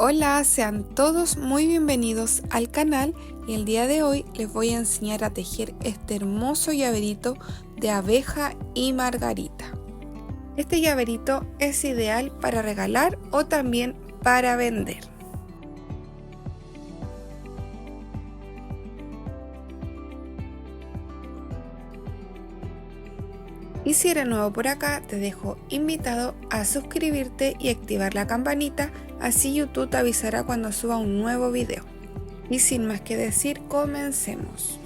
Hola, sean todos muy bienvenidos al canal y el día de hoy les voy a enseñar a tejer este hermoso llaverito de abeja y margarita. Este llaverito es ideal para regalar o también para vender. Y si eres nuevo por acá, te dejo invitado a suscribirte y activar la campanita, así YouTube te avisará cuando suba un nuevo video. Y sin más que decir, comencemos.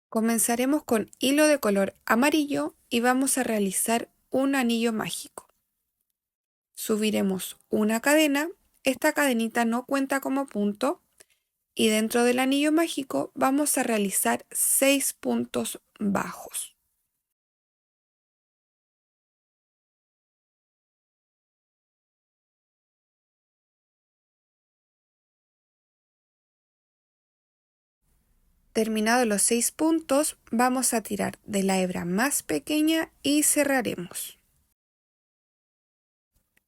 Comenzaremos con hilo de color amarillo y vamos a realizar un anillo mágico. Subiremos una cadena, esta cadenita no cuenta como punto, y dentro del anillo mágico vamos a realizar 6 puntos bajos. Terminados los 6 puntos, vamos a tirar de la hebra más pequeña y cerraremos.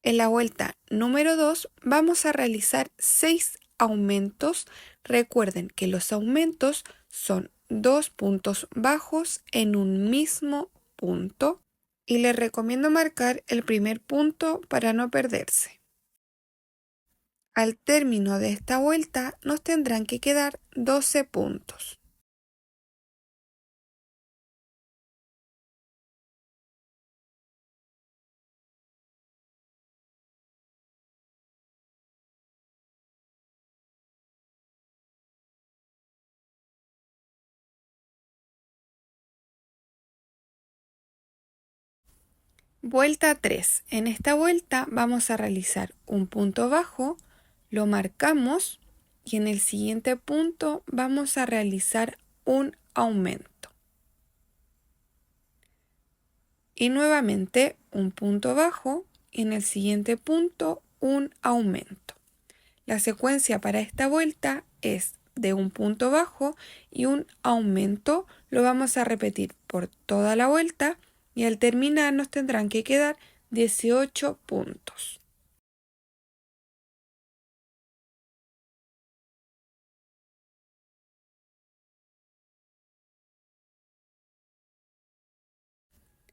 En la vuelta número 2 vamos a realizar 6 aumentos. Recuerden que los aumentos son 2 puntos bajos en un mismo punto y les recomiendo marcar el primer punto para no perderse. Al término de esta vuelta nos tendrán que quedar 12 puntos. Vuelta 3. En esta vuelta vamos a realizar un punto bajo, lo marcamos y en el siguiente punto vamos a realizar un aumento. Y nuevamente un punto bajo y en el siguiente punto un aumento. La secuencia para esta vuelta es de un punto bajo y un aumento. Lo vamos a repetir por toda la vuelta y al terminar nos tendrán que quedar 18 puntos.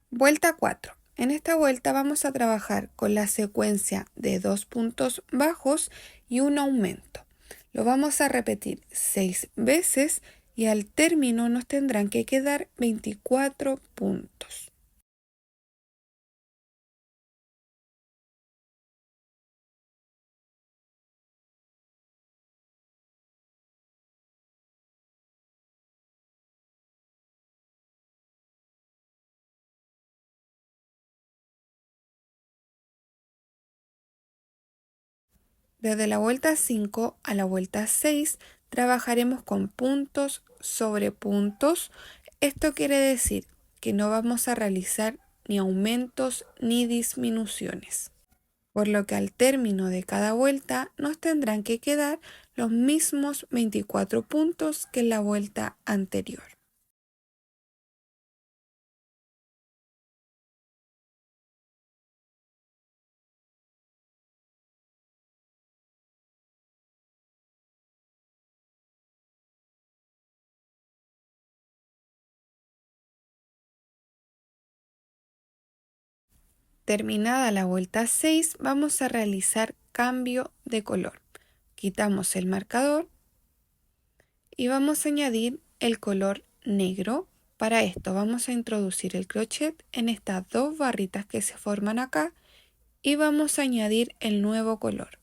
Vuelta 4. En esta vuelta vamos a trabajar con la secuencia de 2 puntos bajos y un aumento. Lo vamos a repetir 6 veces y al término nos tendrán que quedar 24 puntos. Desde la vuelta 5 a la vuelta 6 trabajaremos con puntos sobre puntos. Esto quiere decir que no vamos a realizar ni aumentos ni disminuciones, por lo que al término de cada vuelta nos tendrán que quedar los mismos 24 puntos que en la vuelta anterior. Terminada la vuelta 6, vamos a realizar cambio de color. Quitamos el marcador y vamos a añadir el color negro. Para esto vamos a introducir el crochet en estas dos barritas que se forman acá y vamos a añadir el nuevo color.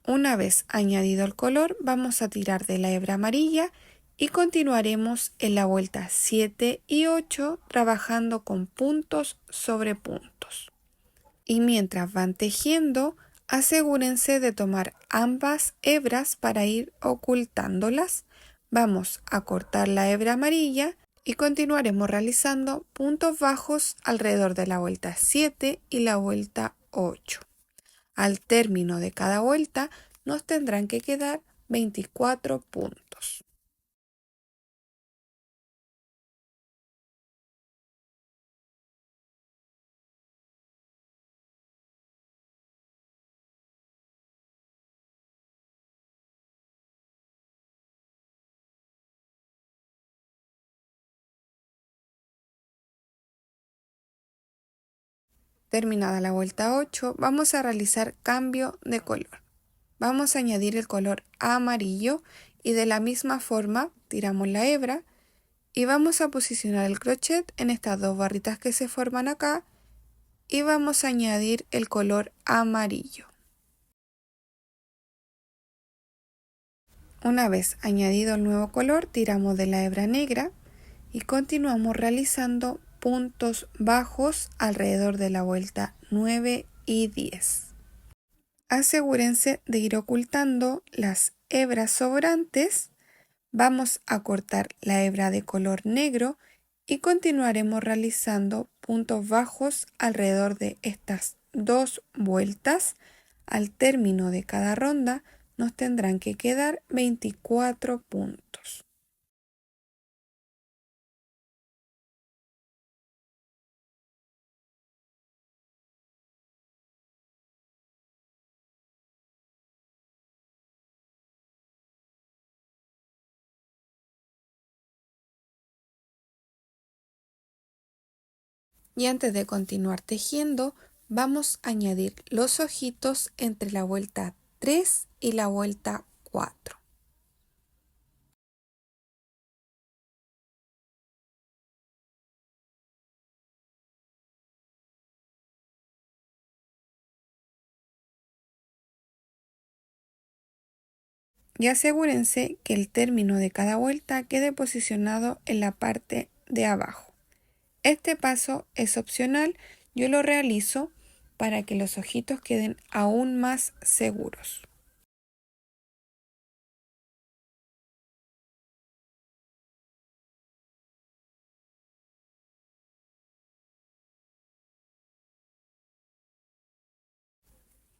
Una vez añadido el color, vamos a tirar de la hebra amarilla y continuaremos en la vuelta 7 y 8 trabajando con puntos sobre puntos. Y mientras van tejiendo, asegúrense de tomar ambas hebras para ir ocultándolas. Vamos a cortar la hebra amarilla y continuaremos realizando puntos bajos alrededor de la vuelta 7 y la vuelta 8. Al término de cada vuelta nos tendrán que quedar 24 puntos. Terminada la vuelta 8, vamos a realizar cambio de color. Vamos a añadir el color amarillo y de la misma forma tiramos la hebra y vamos a posicionar el crochet en estas dos barritas que se forman acá y vamos a añadir el color amarillo. Una vez añadido el nuevo color, tiramos de la hebra negra y continuamos realizando puntos bajos alrededor de la vuelta 9 y 10. Asegúrense de ir ocultando las hebras sobrantes. Vamos a cortar la hebra de color negro y continuaremos realizando puntos bajos alrededor de estas dos vueltas. Al término de cada ronda nos tendrán que quedar 24 puntos. Y antes de continuar tejiendo, vamos a añadir los ojitos entre la vuelta 3 y la vuelta 4. Y asegúrense que el término de cada vuelta quede posicionado en la parte de abajo. Este paso es opcional, yo lo realizo para que los ojitos queden aún más seguros.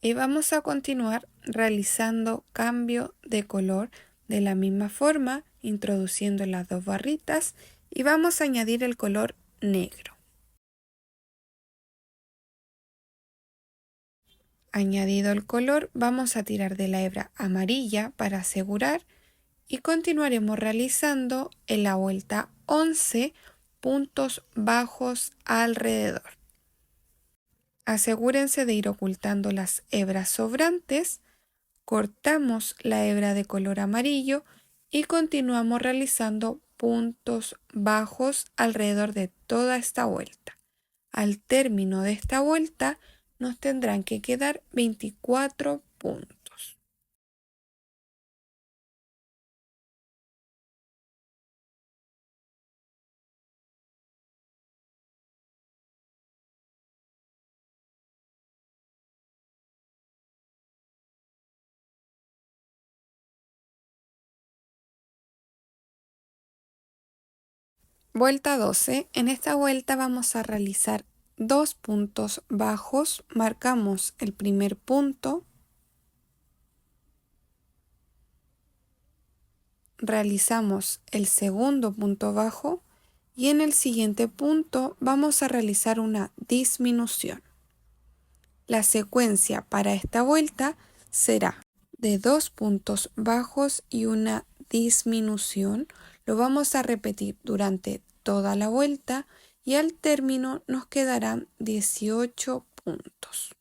Y vamos a continuar realizando cambio de color de la misma forma, introduciendo las dos barritas y vamos a añadir el color negro. Añadido el color, vamos a tirar de la hebra amarilla para asegurar y continuaremos realizando en la vuelta 11 puntos bajos alrededor. Asegúrense de ir ocultando las hebras sobrantes, cortamos la hebra de color amarillo y continuamos realizando puntos bajos alrededor de toda esta vuelta. Al término de esta vuelta nos tendrán que quedar 24 puntos. Vuelta 12. En esta vuelta vamos a realizar dos puntos bajos. Marcamos el primer punto, realizamos el segundo punto bajo y en el siguiente punto vamos a realizar una disminución. La secuencia para esta vuelta será de dos puntos bajos y una disminución. Lo vamos a repetir durante toda la vuelta y al término nos quedarán 18 puntos.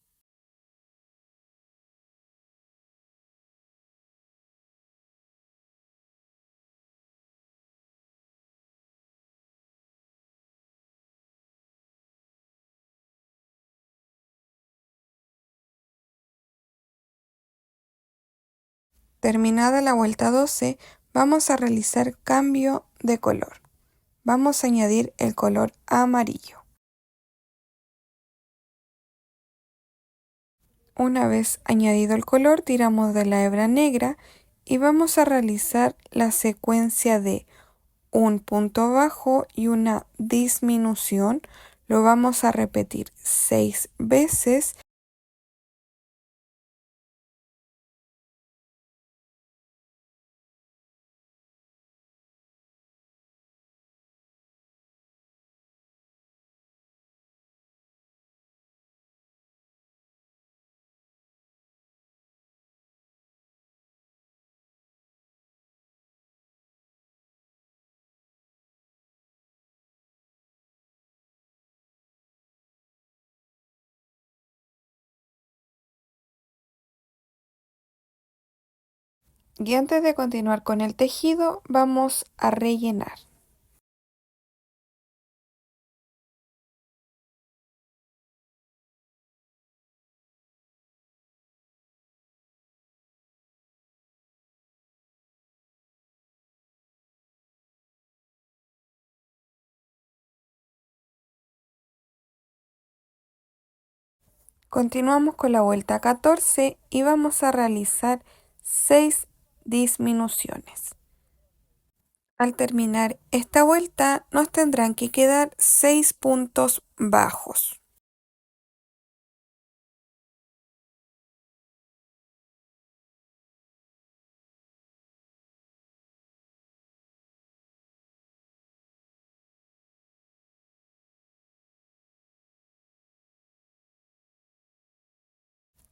Terminada la vuelta 12, vamos a realizar cambio de color. Vamos a añadir el color amarillo. Una vez añadido el color, tiramos de la hebra negra y vamos a realizar la secuencia de un punto bajo y una disminución. Lo vamos a repetir 6 veces. Y antes de continuar con el tejido, vamos a rellenar. Continuamos con la vuelta 14 y vamos a realizar 6 disminuciones. Al terminar esta vuelta nos tendrán que quedar 6 puntos bajos.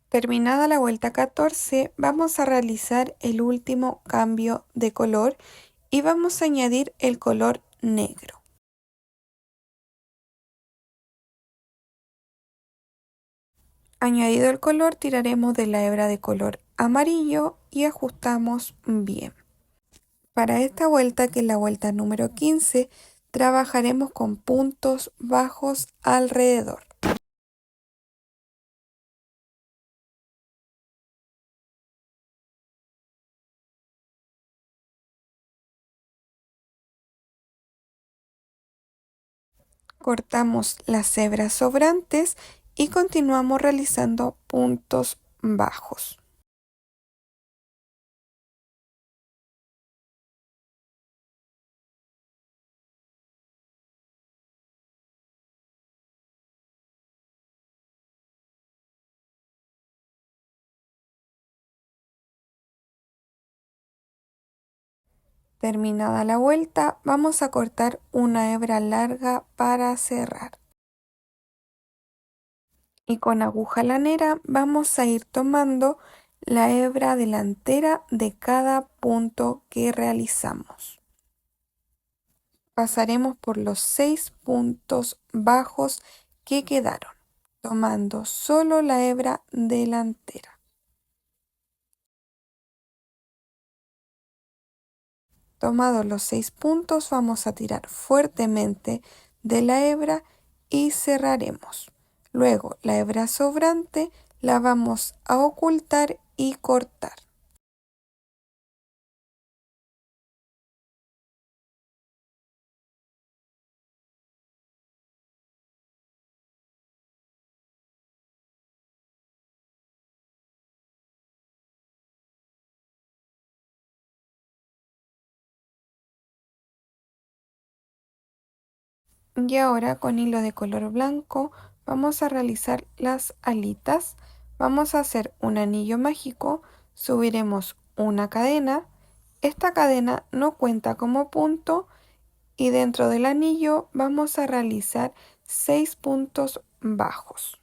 Terminada la vuelta 14, vamos a realizar el último cambio de color y vamos a añadir el color negro. Añadido el color, tiraremos de la hebra de color amarillo y ajustamos bien. Para esta vuelta, que es la vuelta número 15, trabajaremos con puntos bajos alrededor. Cortamos las hebras sobrantes y continuamos realizando puntos bajos. Terminada la vuelta, vamos a cortar una hebra larga para cerrar. Y con aguja lanera vamos a ir tomando la hebra delantera de cada punto que realizamos. Pasaremos por los 6 puntos bajos que quedaron, tomando solo la hebra delantera. Tomados los 6 puntos, vamos a tirar fuertemente de la hebra y cerraremos. Luego la hebra sobrante la vamos a ocultar y cortar. Y ahora con hilo de color blanco vamos a realizar las alitas. Vamos a hacer un anillo mágico, subiremos una cadena. Esta cadena no cuenta como punto y dentro del anillo vamos a realizar 6 puntos bajos.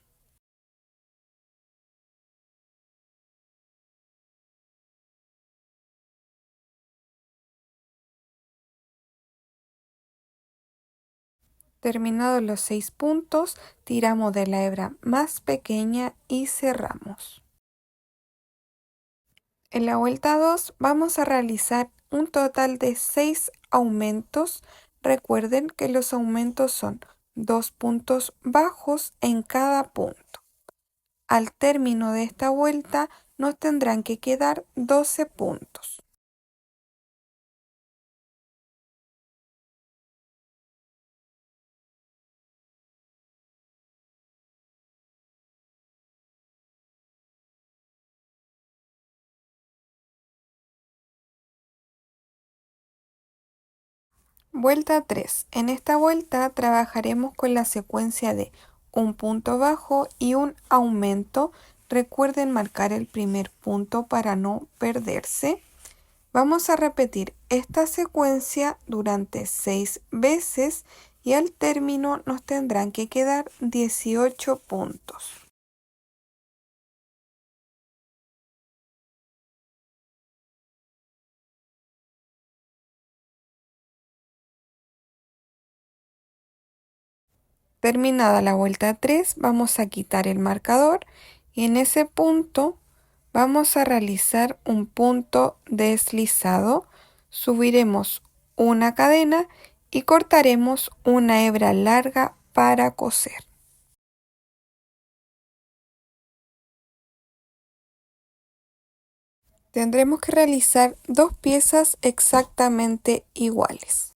Terminados los 6 puntos, tiramos de la hebra más pequeña y cerramos. En la vuelta 2 vamos a realizar un total de 6 aumentos. Recuerden que los aumentos son 2 puntos bajos en cada punto. Al término de esta vuelta nos tendrán que quedar 12 puntos. Vuelta 3. En esta vuelta trabajaremos con la secuencia de un punto bajo y un aumento. Recuerden marcar el primer punto para no perderse. Vamos a repetir esta secuencia durante 6 veces y al término nos tendrán que quedar 18 puntos. Terminada la vuelta 3, vamos a quitar el marcador y en ese punto Vamos a realizar un punto deslizado, subiremos una cadena y cortaremos una hebra larga para coser. Tendremos que realizar dos piezas exactamente iguales.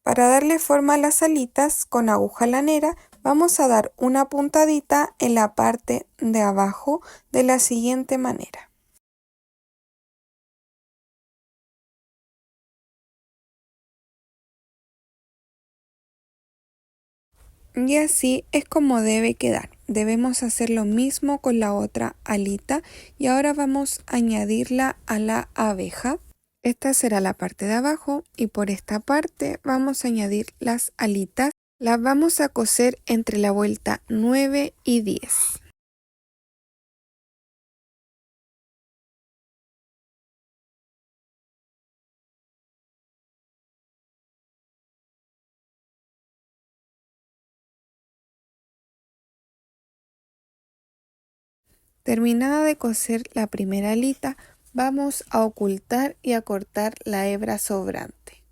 Para darle forma a las alitas con aguja lanera, vamos a dar una puntadita en la parte de abajo de la siguiente manera. Y así es como debe quedar. Debemos hacer lo mismo con la otra alita y ahora vamos a añadirla a la abeja. Esta será la parte de abajo y por esta parte vamos a añadir las alitas. Las vamos a coser entre la vuelta 9 y 10. Terminada de coser la primera alita, vamos a ocultar y a cortar la hebra sobrante.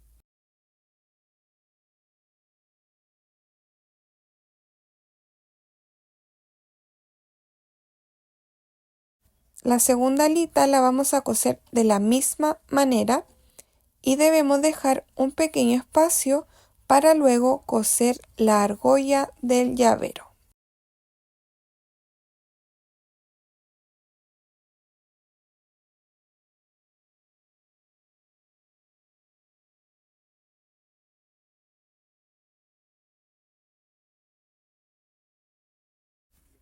La segunda alita la vamos a coser de la misma manera y debemos dejar un pequeño espacio para luego coser la argolla del llavero.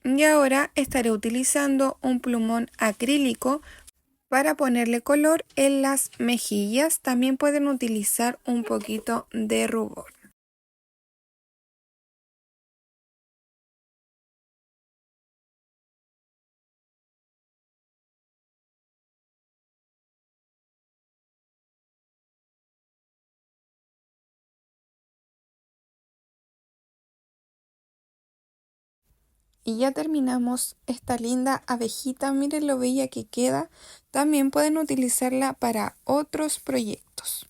Y ahora estaré utilizando un plumón acrílico para ponerle color en las mejillas. También pueden utilizar un poquito de rubor. Y ya terminamos esta linda abejita, miren lo bella que queda. También pueden utilizarla para otros proyectos.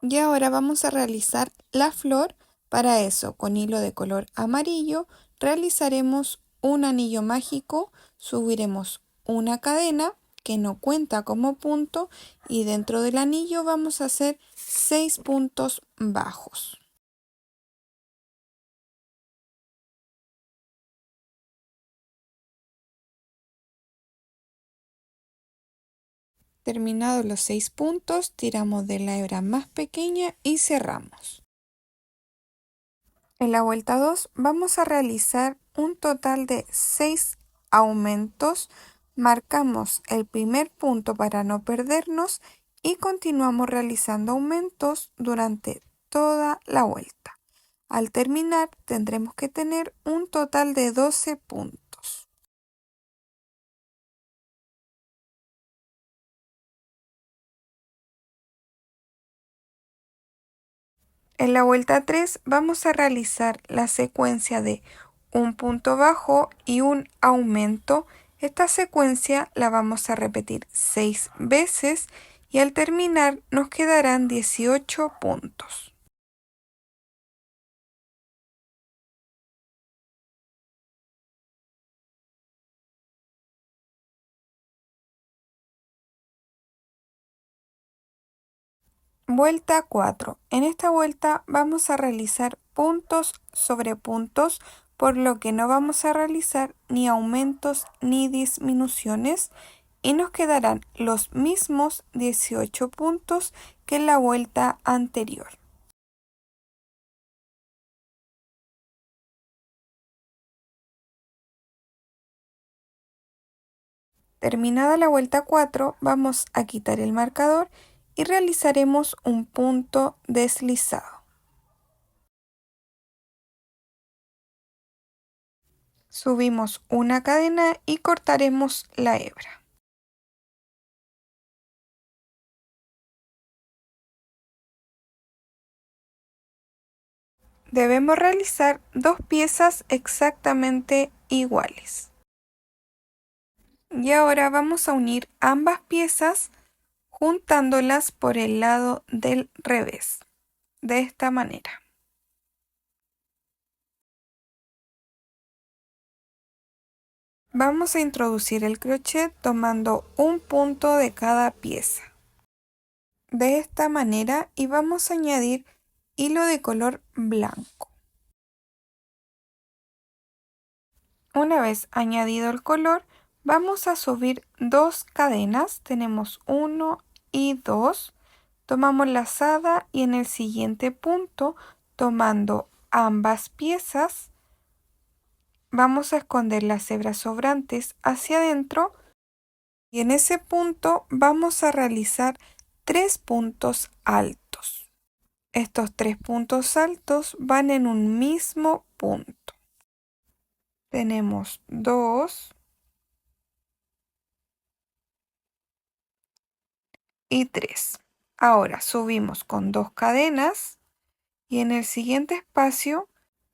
Y ahora vamos a realizar la flor. Para eso, con hilo de color amarillo, realizaremos un anillo mágico, subiremos una cadena que no cuenta como punto y dentro del anillo vamos a hacer 6 puntos bajos. Terminados los 6 puntos, tiramos de la hebra más pequeña y cerramos. En la vuelta 2 vamos a realizar un total de 6 aumentos. Marcamos el primer punto para no perdernos y continuamos realizando aumentos durante toda la vuelta. Al terminar tendremos que tener un total de 12 puntos. En la vuelta 3 vamos a realizar la secuencia de un punto bajo y un aumento. Esta secuencia la vamos a repetir 6 veces y al terminar nos quedarán 18 puntos. Vuelta 4. En esta vuelta vamos a realizar puntos sobre puntos, por lo que no vamos a realizar ni aumentos ni disminuciones y nos quedarán los mismos 18 puntos que en la vuelta anterior. Terminada la vuelta 4, vamos a quitar el marcador y realizaremos un punto deslizado. Subimos una cadena y cortaremos la hebra. Debemos realizar dos piezas exactamente iguales. Y ahora vamos a unir ambas piezas juntándolas por el lado del revés, de esta manera. Vamos a introducir el crochet tomando un punto de cada pieza. De esta manera, y vamos a añadir hilo de color blanco. Una vez añadido el color, vamos a subir dos cadenas. Tenemos 1 y 2. Tomamos lazada y en el siguiente punto, tomando ambas piezas, vamos a esconder las hebras sobrantes hacia adentro y en ese punto vamos a realizar 3 puntos altos. Estos 3 puntos altos van en un mismo punto. Tenemos 2 y 3. Ahora subimos con 2 cadenas y en el siguiente espacio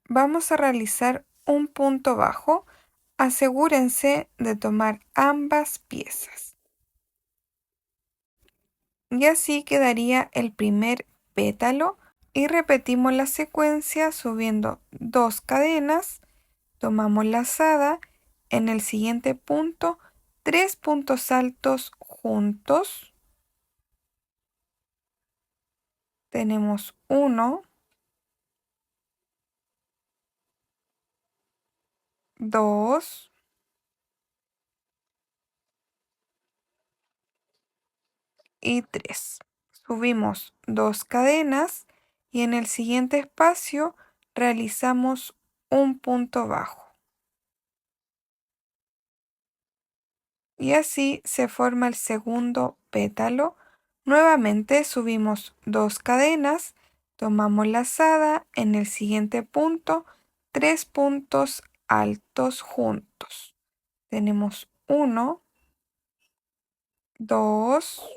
vamos a realizar un punto bajo. Asegúrense de tomar ambas piezas. Y así quedaría el primer pétalo y repetimos la secuencia subiendo 2 cadenas, tomamos lazada, en el siguiente punto 3 puntos altos juntos, tenemos 1, 2 y 3. Subimos 2 cadenas y en el siguiente espacio realizamos un punto bajo. Y así se forma el segundo pétalo. Nuevamente subimos 2 cadenas, tomamos lazada, en el siguiente punto 3 puntos altos juntos. Tenemos 1, 2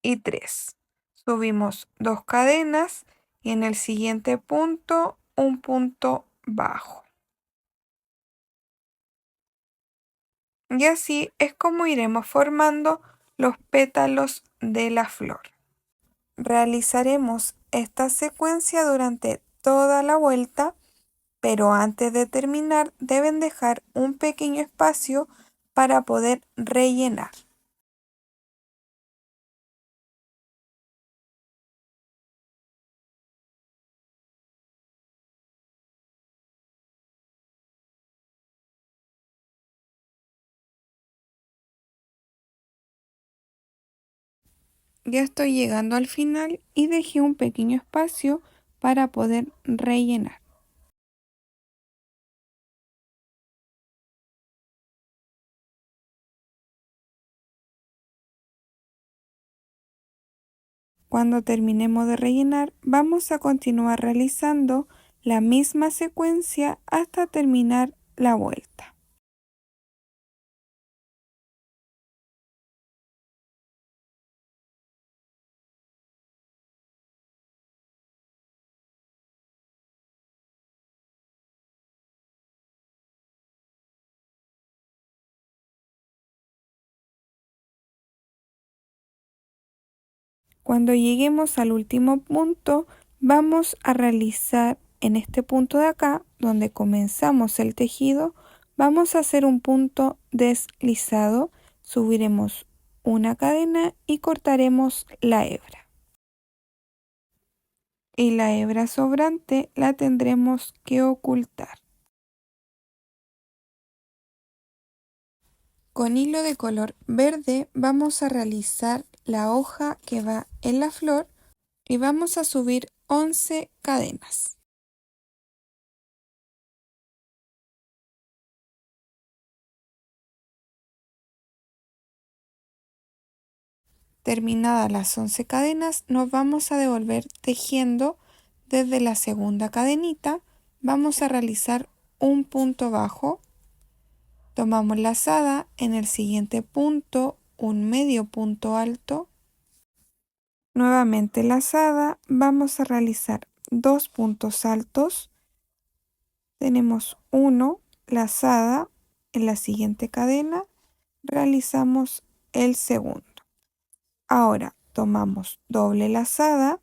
y 3. Subimos 2 cadenas y en el siguiente punto un punto bajo. Y así es como iremos formando los pétalos de la flor. Realizaremos esta secuencia durante toda la vuelta, pero antes de terminar deben dejar un pequeño espacio para poder rellenar. Ya estoy llegando al final y dejé un pequeño espacio para poder rellenar. Cuando terminemos de rellenar, vamos a continuar realizando la misma secuencia hasta terminar la vuelta. Cuando lleguemos al último punto, vamos a realizar en este punto de acá, donde comenzamos el tejido, vamos a hacer un punto deslizado, subiremos una cadena y cortaremos la hebra. Y la hebra sobrante la tendremos que ocultar. Con hilo de color verde vamos a realizar la hoja que va en la flor y vamos a subir 11 cadenas. Terminadas las 11 cadenas, nos vamos a devolver tejiendo desde la segunda cadenita. Vamos a realizar un punto bajo, tomamos lazada, en el siguiente punto un medio punto alto, nuevamente lazada, vamos a realizar 2 puntos altos, tenemos 1, lazada en la siguiente cadena, realizamos el segundo. Ahora tomamos doble lazada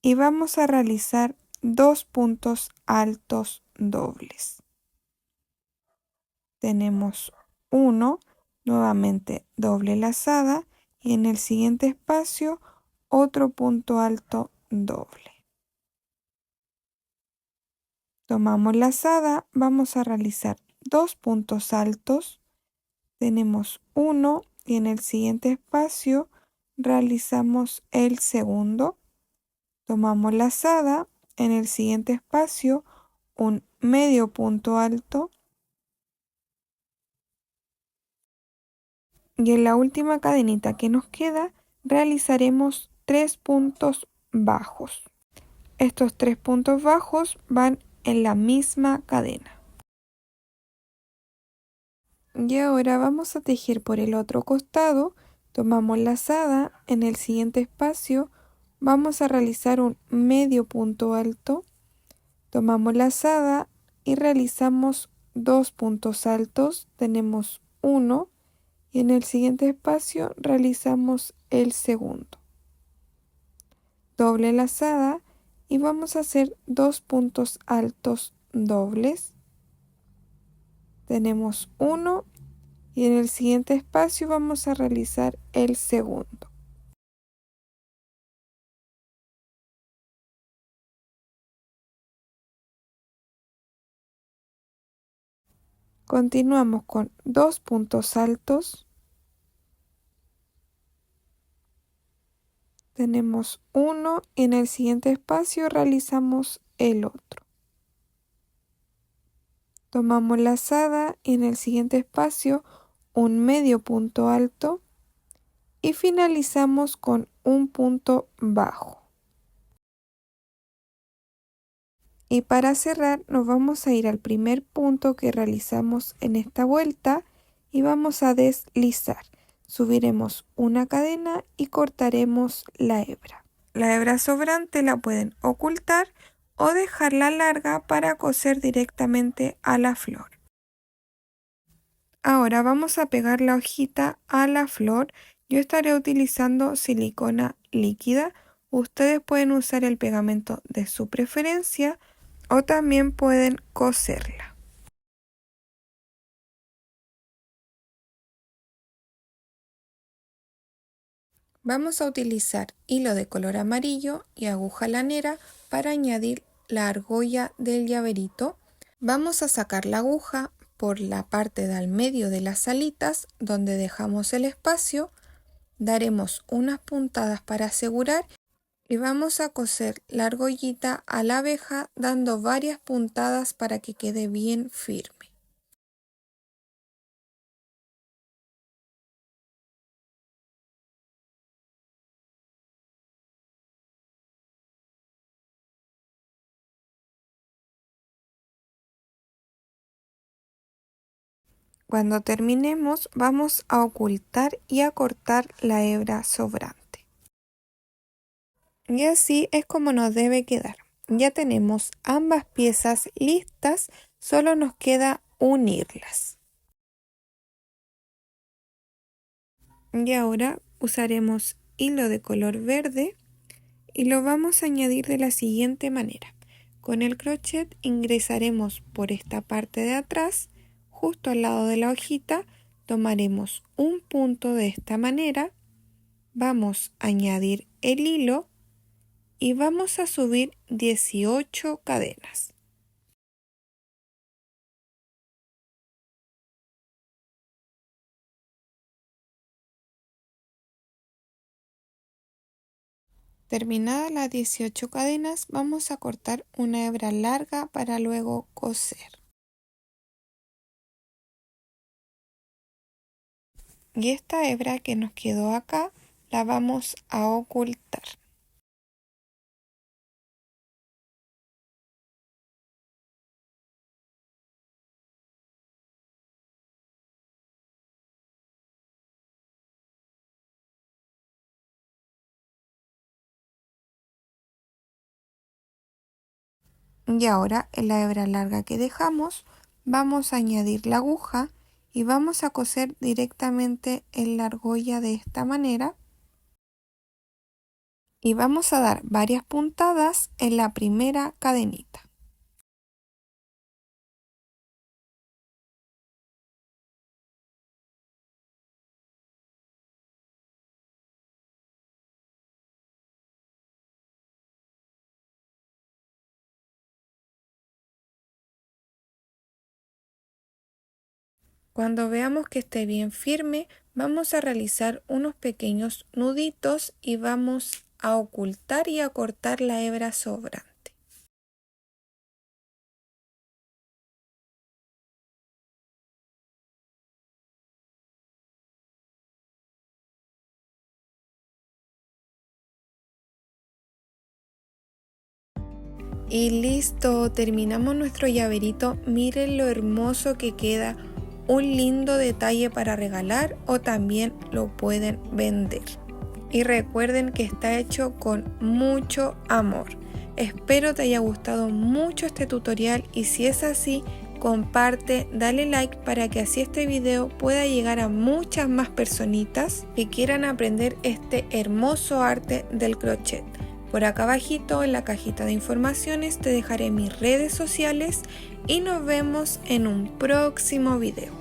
y vamos a realizar 2 puntos altos dobles. Tenemos uno, nuevamente doble lazada y en el siguiente espacio otro punto alto doble. Tomamos lazada, vamos a realizar 2 puntos altos, tenemos uno y en el siguiente espacio realizamos el segundo. Tomamos lazada, en el siguiente espacio un medio punto alto y en la última cadenita que nos queda realizaremos 3 puntos bajos. Estos 3 puntos bajos van en la misma cadena. Y ahora vamos a tejer por el otro costado. Tomamos lazada, en el siguiente espacio vamos a realizar un medio punto alto. Tomamos lazada y realizamos 2 puntos altos. Tenemos uno y en el siguiente espacio realizamos el segundo. Doble lazada y vamos a hacer 2 puntos altos dobles. Tenemos uno y en el siguiente espacio vamos a realizar el segundo. Continuamos con 2 puntos altos. Tenemos uno y en el siguiente espacio realizamos el otro. Tomamos lazada y en el siguiente espacio un medio punto alto y finalizamos con un punto bajo. Y para cerrar nos vamos a ir al primer punto que realizamos en esta vuelta y vamos a deslizar. Subiremos una cadena y cortaremos la hebra. La hebra sobrante la pueden ocultar o dejarla larga para coser directamente a la flor. Ahora vamos a pegar la hojita a la flor. Yo estaré utilizando silicona líquida. Ustedes pueden usar el pegamento de su preferencia o también pueden coserla. Vamos a utilizar hilo de color amarillo y aguja lanera para añadir la argolla del llaverito. Vamos a sacar la aguja por la parte del medio de las alitas donde dejamos el espacio. Daremos unas puntadas para asegurar y vamos a coser la argollita a la abeja dando varias puntadas para que quede bien firme. Cuando terminemos vamos a ocultar y a cortar la hebra sobrante. Y así es como nos debe quedar. Ya tenemos ambas piezas listas, solo nos queda unirlas. Y ahora usaremos hilo de color verde y lo vamos a añadir de la siguiente manera. Con el crochet ingresaremos por esta parte de atrás, justo al lado de la hojita, tomaremos un punto de esta manera, vamos a añadir el hilo y vamos a subir 18 cadenas. Terminadas las 18 cadenas, vamos a cortar una hebra larga para luego coser. Y esta hebra que nos quedó acá, la vamos a ocultar. Y ahora en la hebra larga que dejamos, vamos a añadir la aguja y vamos a coser directamente en la argolla de esta manera. Y vamos a dar varias puntadas en la primera cadenita. Cuando veamos que esté bien firme, vamos a realizar unos pequeños nuditos y vamos a ocultar y a cortar la hebra sobrante. Y listo, terminamos nuestro llaverito. Miren lo hermoso que queda. Un lindo detalle para regalar o también lo pueden vender. Y recuerden que está hecho con mucho amor. Espero te haya gustado mucho este tutorial y si es así, comparte, dale like para que así este video pueda llegar a muchas más personitas que quieran aprender este hermoso arte del crochet. Por acá abajito en la cajita de informaciones te dejaré mis redes sociales y nos vemos en un próximo video.